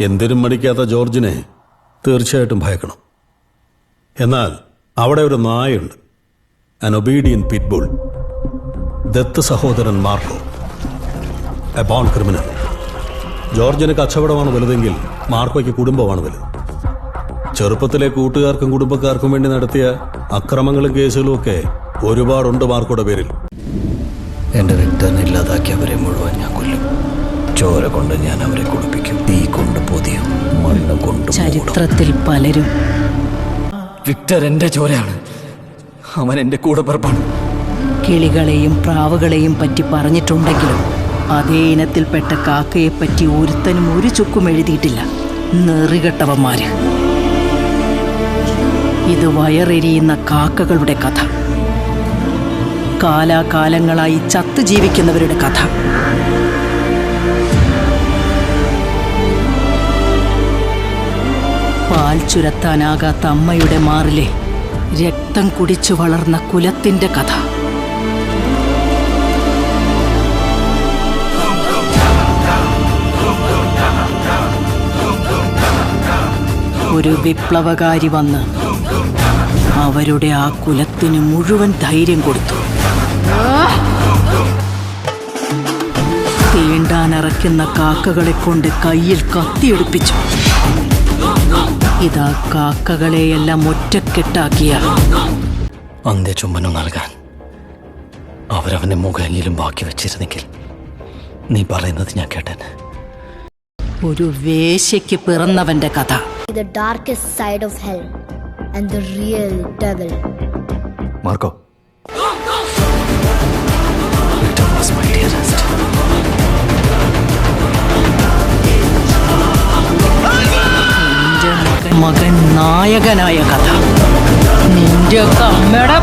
എന്തിനും മടിക്കാത്ത ജോർജിനെ തീർച്ചയായിട്ടും ഭയക്കണം. എന്നാൽ അവിടെ ഒരു നായുണ്ട്, an obedient pitbull. ദത്ത് സഹോദരൻ മാർക്കോ, എ ബോൺ ക്രിമിനൽ. ജോർജിന് കച്ചവടമാണ് വലുതെങ്കിൽ മാർക്കോയ്ക്ക് കുടുംബമാണ് വലുത്. ചെറുപ്പത്തിലെ കൂട്ടുകാർക്കും കുടുംബക്കാർക്കും വേണ്ടി നടത്തിയ അക്രമങ്ങളും കേസുകളും ഒക്കെ ഒരുപാടുണ്ട് മാർക്കോയുടെ പേരിൽ. എന്റെ വിക്ടറിനെ ഇല്ലാതാക്കിയവരെ മുഴുവൻ ഞാൻ കൊല്ലും. ചോര കൊണ്ട് ഞാൻ അവരെ കുളിപ്പിക്കും. തീ കൊണ്ട് പൊതിയും, മണ്ണ് കൊണ്ട് ചരിത്രത്തിൽ പലരും വിക്ടർ എന്റെ ചോരയാണ്, അവൻ എന്റെ കൂടെ പറപ്പാണ്. കിളികളെയും പ്രാവുകളെയും പറ്റി പറഞ്ഞിട്ടുണ്ടെങ്കിലും അതേ ഇനത്തിൽപ്പെട്ട കാക്കയെ പറ്റി ഒരുത്തനും ഒരു ചുക്കും എഴുതിയിട്ടില്ല. നെറികെട്ടവന്മാര്. ഇത് വയറെരിയുന്ന കാക്കകളുടെ കഥ, കാലാകാലങ്ങളായി ചത്തു ജീവിക്കുന്നവരുടെ കഥ. പാൽ ചുരത്താനാകാത്ത അമ്മയുടെ മാറിലെ രക്തം കുടിച്ചു വളർന്ന കുലത്തിന്റെ കഥ. ഒരു വിപ്ലവകാരി വന്ന് അവരുടെ ആ കുലത്തിന് മുഴുവൻ ധൈര്യം കൊടുത്തു. തീണ്ടാനിറക്കുന്ന കാക്കകളെ കൊണ്ട് കയ്യിൽ കത്തിയെടുപ്പിച്ചു. ഇതാ കാക്കകളെയെല്ലാം ഒറ്റക്കെട്ടാക്കിയ അന്ത്യചുംബനം നൽകാൻ അവരവന്റെ മുഖമെങ്കിലും ബാക്കി വെച്ചിരുന്നെങ്കിൽ നീ പറയുന്നത് ഞാൻ കേട്ടേനെ. ഒരു വേശ്യയ്ക്ക് പിറന്നവന്റെ കഥ. The darkest side of hell and the real devil. Marco. Victor was my dearest. മകൻ നായകനായ കഥ. നിന്റെ അമ്മയുടെ